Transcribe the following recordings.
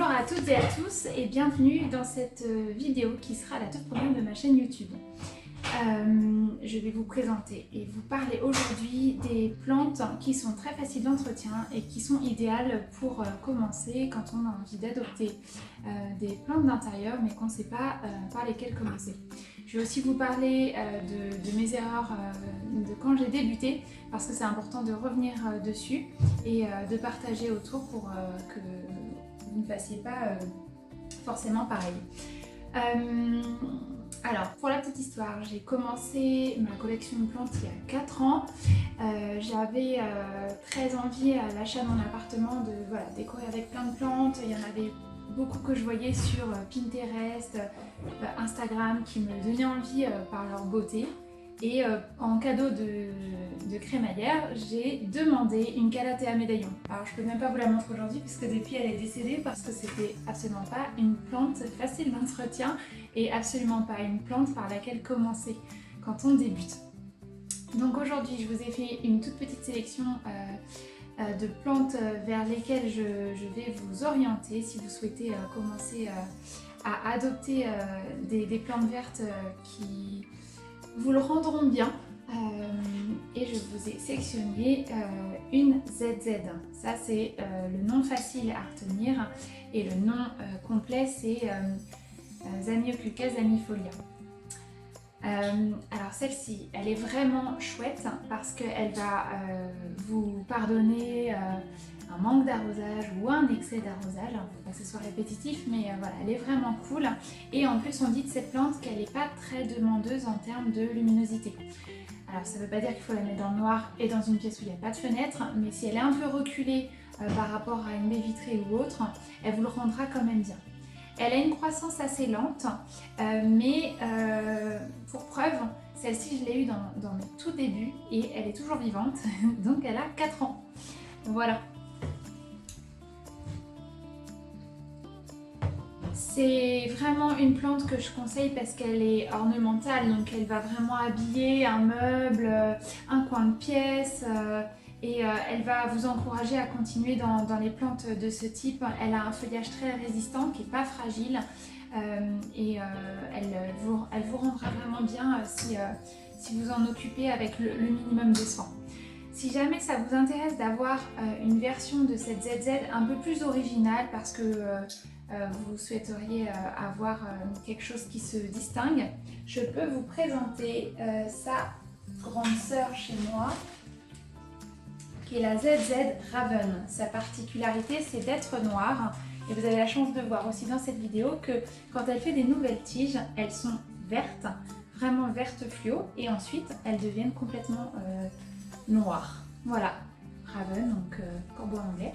Bonjour à toutes et à tous et bienvenue dans cette vidéo qui sera la toute première de ma chaîne YouTube. Je vais vous présenter et vous parler aujourd'hui des plantes qui sont très faciles d'entretien et qui sont idéales pour commencer quand on a envie d'adopter des plantes d'intérieur mais qu'on ne sait pas par lesquelles commencer. Je vais aussi vous parler de mes erreurs de quand j'ai débuté parce que c'est important de revenir dessus et de partager autour pour que vous ne fassiez pas forcément pareil. Alors, pour la petite histoire, j'ai commencé ma collection de plantes il y a 4 ans. J'avais très envie à l'achat de mon appartement de décorer avec plein de plantes. Il y en avait beaucoup que je voyais sur Pinterest, Instagram qui me donnaient envie par leur beauté. Et en cadeau de crémaillère, j'ai demandé une calathea médaillon. Alors je peux même pas vous la montrer aujourd'hui puisque depuis elle est décédée parce que c'était absolument pas une plante facile d'entretien et absolument pas une plante par laquelle commencer quand on débute. Donc aujourd'hui je vous ai fait une toute petite sélection de plantes vers lesquelles je vais vous orienter si vous souhaitez commencer à adopter des plantes vertes qui vous le rendront bien. Et je vous ai sélectionné une ZZ. Ça c'est le nom facile à retenir et le nom complet c'est Zamioculcas zamifolia. Alors celle-ci, elle est vraiment chouette parce qu'elle va vous pardonner un manque d'arrosage ou un excès d'arrosage. Il ne faut pas que ce soit répétitif, mais voilà, elle est vraiment cool. Et en plus, on dit de cette plante qu'elle n'est pas très demandeuse en termes de luminosité. Alors ça ne veut pas dire qu'il faut la mettre dans le noir et dans une pièce où il n'y a pas de fenêtre, mais si elle est un peu reculée par rapport à une baie vitrée ou autre, elle vous le rendra quand même bien. Elle a une croissance assez lente, mais pour preuve, celle-ci je l'ai eue dans mes tout débuts et elle est toujours vivante, donc elle a 4 ans. Voilà. C'est vraiment une plante que je conseille parce qu'elle est ornementale, donc elle va vraiment habiller un meuble, un coin de pièce. Et elle va vous encourager à continuer dans les plantes de ce type. Elle a un feuillage très résistant qui n'est pas fragile et elle vous rendra vraiment bien si vous en occupez avec le minimum de soin. Si jamais ça vous intéresse d'avoir une version de cette ZZ un peu plus originale parce que vous souhaiteriez avoir quelque chose qui se distingue, je peux vous présenter sa grande sœur chez moi, qui est la ZZ Raven. Sa particularité, c'est d'être noire. Et vous avez la chance de voir aussi dans cette vidéo que quand elle fait des nouvelles tiges, elles sont vertes, vraiment vertes fluo, et ensuite elles deviennent complètement noires. Voilà, Raven, donc corbeau anglais.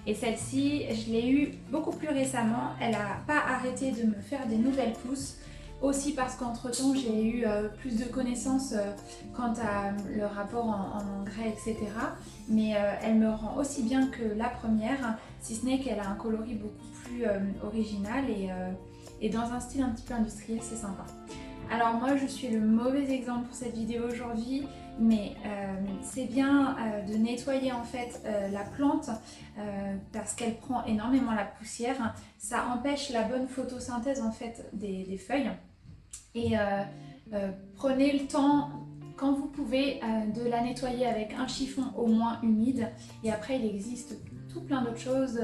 Et celle-ci, je l'ai eue beaucoup plus récemment. Elle n'a pas arrêté de me faire des nouvelles pousses. Aussi parce qu'entre temps j'ai eu plus de connaissances quant à le rapport en engrais, etc. Mais elle me rend aussi bien que la première, si ce n'est qu'elle a un coloris beaucoup plus original et dans un style un petit peu industriel, c'est sympa. Alors moi je suis le mauvais exemple pour cette vidéo aujourd'hui, mais c'est bien de nettoyer en fait la plante parce qu'elle prend énormément la poussière. Ça empêche la bonne photosynthèse en fait des feuilles. Et prenez le temps quand vous pouvez de la nettoyer avec un chiffon au moins humide. Et après il existe tout plein d'autres choses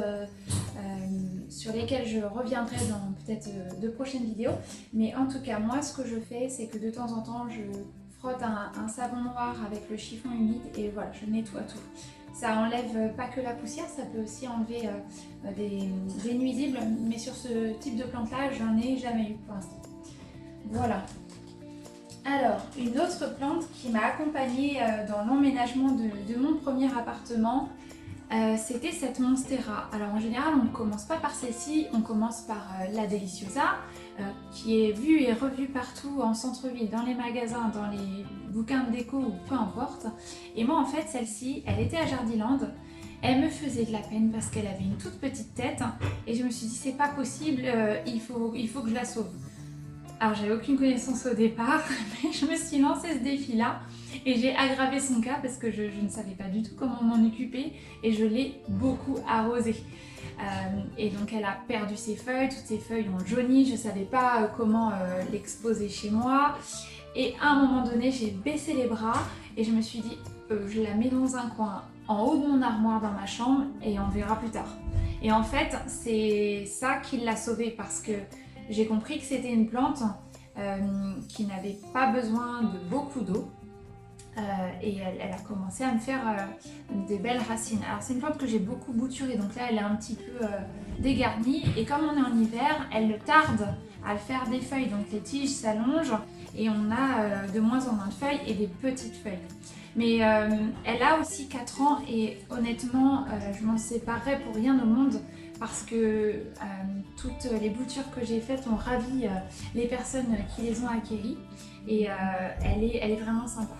sur lesquelles je reviendrai dans peut-être de prochaines vidéos. Mais en tout cas moi ce que je fais c'est que de temps en temps je frotte un savon noir avec le chiffon humide et voilà, je nettoie tout. Ça enlève pas que la poussière, ça peut aussi enlever des nuisibles, mais sur ce type de plante là j'en ai jamais eu pour l'instant. Voilà. Alors, une autre plante qui m'a accompagnée dans l'emménagement de mon premier appartement, c'était cette Monstera. Alors en général, on ne commence pas par celle-ci, on commence par la Deliciosa, qui est vue et revue partout en centre-ville, dans les magasins, dans les bouquins de déco ou peu importe. Et moi en fait, celle-ci, elle était à Jardiland. Elle me faisait de la peine parce qu'elle avait une toute petite tête et je me suis dit c'est pas possible, il faut que je la sauve. Alors j'avais aucune connaissance au départ, mais je me suis lancé ce défi-là et j'ai aggravé son cas parce que je ne savais pas du tout comment m'en occuper et je l'ai beaucoup arrosée. Et donc elle a perdu ses feuilles, toutes ses feuilles ont jauni, je ne savais pas comment l'exposer chez moi. Et à un moment donné, j'ai baissé les bras et je me suis dit, je la mets dans un coin en haut de mon armoire dans ma chambre et on verra plus tard. Et en fait, c'est ça qui l'a sauvée parce que j'ai compris que c'était une plante qui n'avait pas besoin de beaucoup d'eau. Et elle a commencé à me faire des belles racines. Alors c'est une plante que j'ai beaucoup bouturée, donc là elle est un petit peu dégarnie. Et comme on est en hiver, elle tarde à faire des feuilles, donc les tiges s'allongent et on a de moins en moins de feuilles et des petites feuilles. Mais elle a aussi 4 ans et honnêtement, je m'en séparerais pour rien au monde parce que toutes les boutures que j'ai faites ont ravi les personnes qui les ont acquéries et elle est vraiment sympa.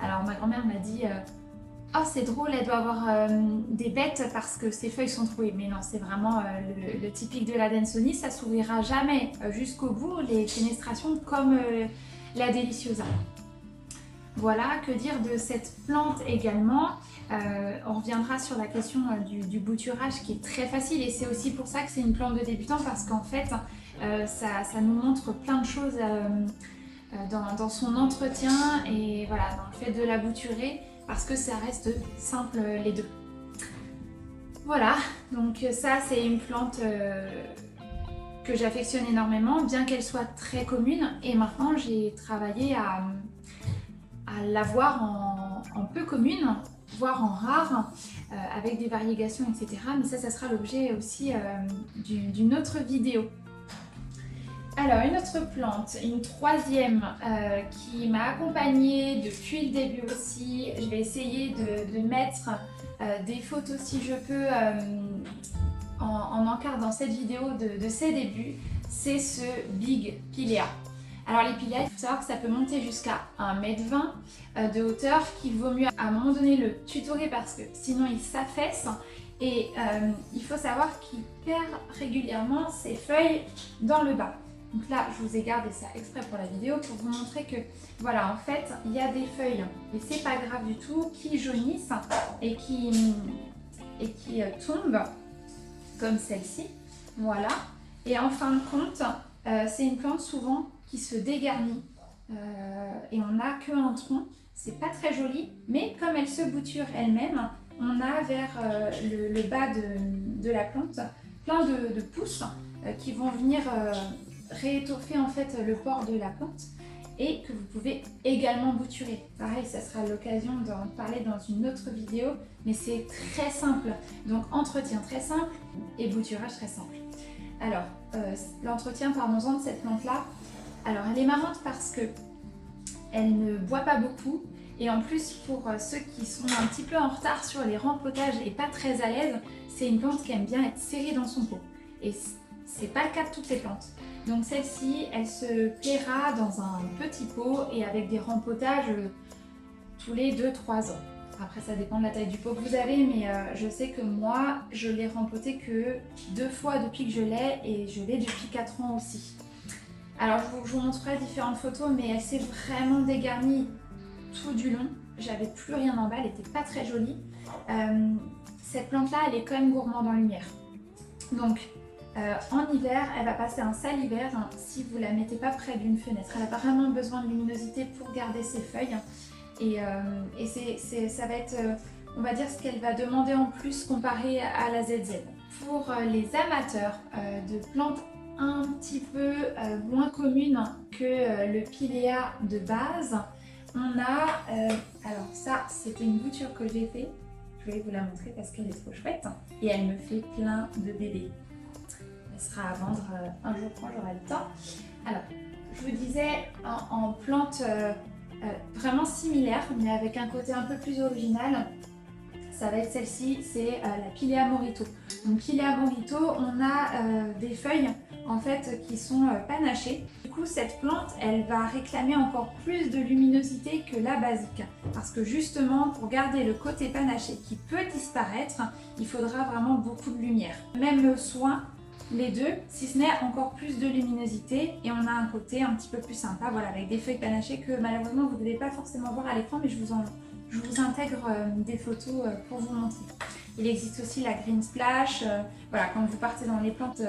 Alors ma grand-mère m'a dit oh c'est drôle, elle doit avoir des bêtes parce que ses feuilles sont trouées. Mais non, c'est vraiment le typique de la Dansonis, ça s'ouvrira jamais jusqu'au bout, les fenestrations comme la Deliciosa. Voilà, que dire de cette plante également. On reviendra sur la question du bouturage qui est très facile et c'est aussi pour ça que c'est une plante de débutant parce qu'en fait ça nous montre plein de choses dans son entretien et voilà, dans le fait de la bouturer parce que ça reste simple les deux. Voilà, donc ça c'est une plante que j'affectionne énormément bien qu'elle soit très commune et maintenant j'ai travaillé à l'avoir en peu commune, voire en rare, avec des variegations, etc. Mais ça sera l'objet aussi d'une autre vidéo. Alors, une autre plante, une troisième qui m'a accompagnée depuis le début aussi. Je vais essayer de mettre des photos si je peux en encart dans cette vidéo de ses débuts. C'est ce Big Pilea. Alors les piléas, il faut savoir que ça peut monter jusqu'à 1,20 m de hauteur, qu'il vaut mieux à un moment donné le tutorer parce que sinon il s'affaisse. Et il faut savoir qu'il perd régulièrement ses feuilles dans le bas. Donc là, je vous ai gardé ça exprès pour la vidéo pour vous montrer que, voilà, en fait, il y a des feuilles, et c'est pas grave du tout, qui jaunissent et qui tombent, comme celle-ci, voilà. Et en fin de compte, c'est une plante souvent qui se dégarnit et on n'a qu'un tronc. C'est pas très joli, mais comme elle se bouture elle-même, on a vers le bas de la plante plein de pousses qui vont venir réétoffer en fait le port de la plante et que vous pouvez également bouturer. Pareil, ça sera l'occasion d'en parler dans une autre vidéo, mais c'est très simple. Donc entretien très simple et bouturage très simple. Alors, l'entretien, parlons-en de cette plante-là. Alors, elle est marrante parce que elle ne boit pas beaucoup et en plus, pour ceux qui sont un petit peu en retard sur les rempotages et pas très à l'aise, c'est une plante qui aime bien être serrée dans son pot. Et c'est pas le cas de toutes les plantes. Donc celle-ci, elle se plaira dans un petit pot et avec des rempotages tous les 2-3 ans. Après, ça dépend de la taille du pot que vous avez, mais je sais que moi, je l'ai rempoté que 2 fois depuis que je l'ai et je l'ai depuis 4 ans aussi. Alors, je vous montrerai différentes photos, mais elle s'est vraiment dégarnie tout du long. J'avais plus rien en bas, elle n'était pas très jolie. Cette plante-là, elle est quand même gourmande en lumière. Donc, en hiver, elle va passer un sale hiver si vous ne la mettez pas près d'une fenêtre. Elle a vraiment besoin de luminosité pour garder ses feuilles. Et ça va être, on va dire, ce qu'elle va demander en plus comparé à la ZZ. Pour les amateurs de plantes un petit peu moins communes que le Pilea de base, on a, alors ça c'était une bouture que j'ai fait, je vais vous la montrer parce qu'elle est trop chouette et elle me fait plein de bébés. Elle sera à vendre un jour quand j'aurai le temps. Alors, je vous disais en plante vraiment similaire mais avec un côté un peu plus original, ça va être celle-ci, c'est la Pilea Morito. Donc Pilea Morito, on a des feuilles en fait qui sont panachées. Du coup, cette plante, elle va réclamer encore plus de luminosité que la basique. Parce que justement, pour garder le côté panaché qui peut disparaître, il faudra vraiment beaucoup de lumière. Même soin les deux, si ce n'est encore plus de luminosité, et on a un côté un petit peu plus sympa, voilà, avec des feuilles panachées que malheureusement vous ne devez pas forcément voir à l'écran, mais je vous intègre des photos pour vous montrer. Il existe aussi la Green Splash, voilà, quand vous partez dans les plantes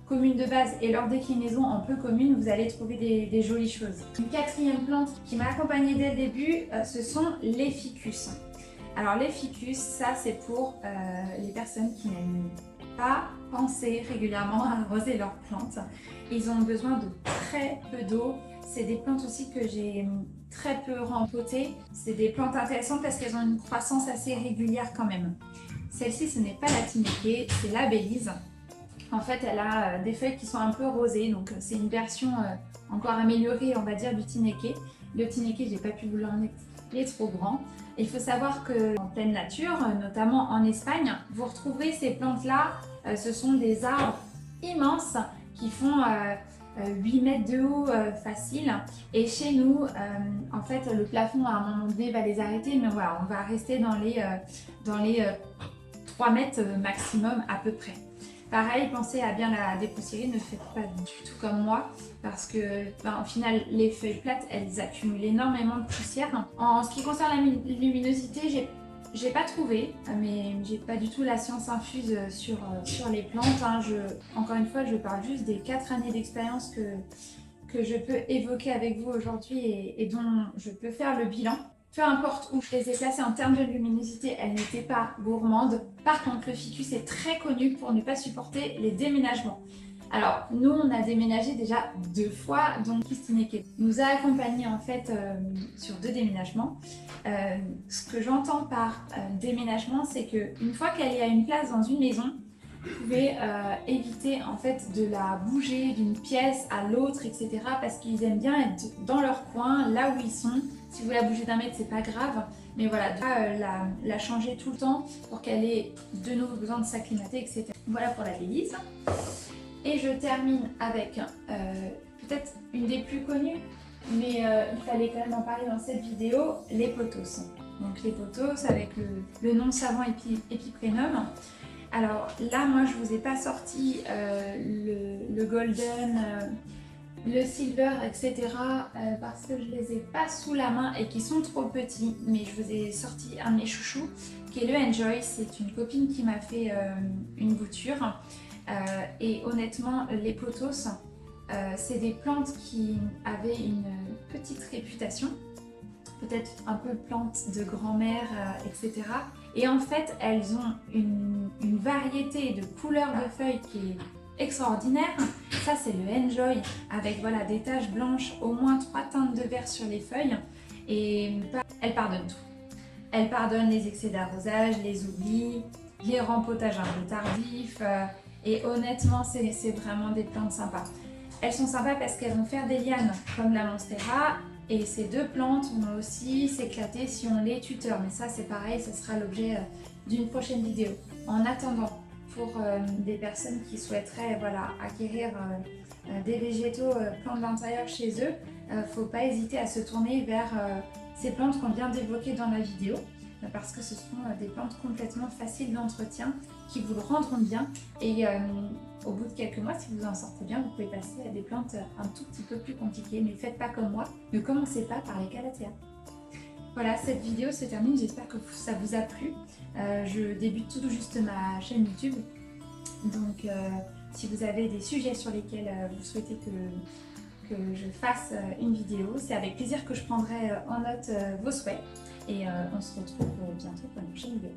communes de base et leur déclinaison en peu commune, vous allez trouver des jolies choses. Une quatrième plante qui m'a accompagnée dès le début, ce sont les ficus. Alors les ficus, ça c'est pour les personnes qui n'aiment pas penser régulièrement à arroser leurs plantes. Ils ont besoin de très peu d'eau. C'est des plantes aussi que j'ai très peu rempotées. C'est des plantes intéressantes parce qu'elles ont une croissance assez régulière quand même. Celle-ci, ce n'est pas la Tineke, c'est la Bélise. En fait, elle a des feuilles qui sont un peu rosées, donc c'est une version encore améliorée, on va dire, du Tineke. Le Tineke, j'ai pas pu vous l'emmener, il est trop grand. Il faut savoir qu'en pleine nature, notamment en Espagne, vous retrouverez ces plantes-là. Ce sont des arbres immenses qui font 8 mètres de haut facile. Et chez nous, en fait, le plafond à un moment donné va les arrêter, mais voilà, on va rester dans les 3 mètres maximum à peu près. Pareil, pensez à bien la dépoussiérer, ne faites pas du tout comme moi parce que au final les feuilles plates elles accumulent énormément de poussière. En ce qui concerne la luminosité, j'ai pas trouvé, mais j'ai pas du tout la science infuse sur les plantes. Hein. Encore une fois, je parle juste des 4 années d'expérience que je peux évoquer avec vous aujourd'hui et dont je peux faire le bilan. Peu importe où je les ai placées en termes de luminosité, elles n'étaient pas gourmandes. Par contre, le ficus est très connu pour ne pas supporter les déménagements. Alors, nous, on a déménagé déjà 2 fois, donc Tineke nous a accompagnés en fait sur 2 déménagements. Ce que j'entends par déménagement, c'est qu'une fois qu'elle est à une place dans une maison, vous pouvez éviter en fait de la bouger d'une pièce à l'autre, etc. parce qu'ils aiment bien être dans leur coin, là où ils sont. Si vous la bougez d'un mètre, c'est pas grave, mais voilà, la changer tout le temps pour qu'elle ait de nouveau besoin de s'acclimater, etc. Voilà pour la Bélise. Et je termine avec peut-être une des plus connues, mais il fallait quand même en parler dans cette vidéo, les pothos. Donc les pothos avec le nom savant Epiprenum. Alors là, moi, je vous ai pas sorti le golden, le silver, etc. Parce que je les ai pas sous la main et qui sont trop petits. Mais je vous ai sorti un de mes chouchous, qui est le Enjoy. C'est une copine qui m'a fait une bouture. Et honnêtement, les pothos, c'est des plantes qui avaient une petite réputation. Peut-être un peu plantes de grand-mère, etc. Et en fait, elles ont une variété de couleurs de feuilles qui est extraordinaire. Ça, c'est le Enjoy, avec voilà, des taches blanches, au moins 3 teintes de vert sur les feuilles. Et elles pardonnent tout. Elles pardonnent les excès d'arrosage, les oublis, les rempotages un peu tardifs. Et honnêtement, c'est vraiment des plantes sympas. Elles sont sympas parce qu'elles vont faire des lianes, comme la Monstera. Et ces 2 plantes vont aussi s'éclater si on les tuteur, mais ça c'est pareil, ça sera l'objet d'une prochaine vidéo. En attendant, pour des personnes qui souhaiteraient voilà, acquérir des végétaux plantes d'intérieur chez eux, faut pas hésiter à se tourner vers ces plantes qu'on vient d'évoquer dans la vidéo, parce que ce sont des plantes complètement faciles d'entretien qui vous le rendront bien et au bout de quelques mois, si vous en sortez bien, vous pouvez passer à des plantes un tout petit peu plus compliquées, mais faites pas comme moi, ne commencez pas par les calatheas. Voilà, cette vidéo se termine, j'espère que ça vous a plu. Je débute tout juste ma chaîne YouTube, donc si vous avez des sujets sur lesquels vous souhaitez que je fasse une vidéo, c'est avec plaisir que je prendrai en note vos souhaits et on se retrouve bientôt pour une prochaine vidéo.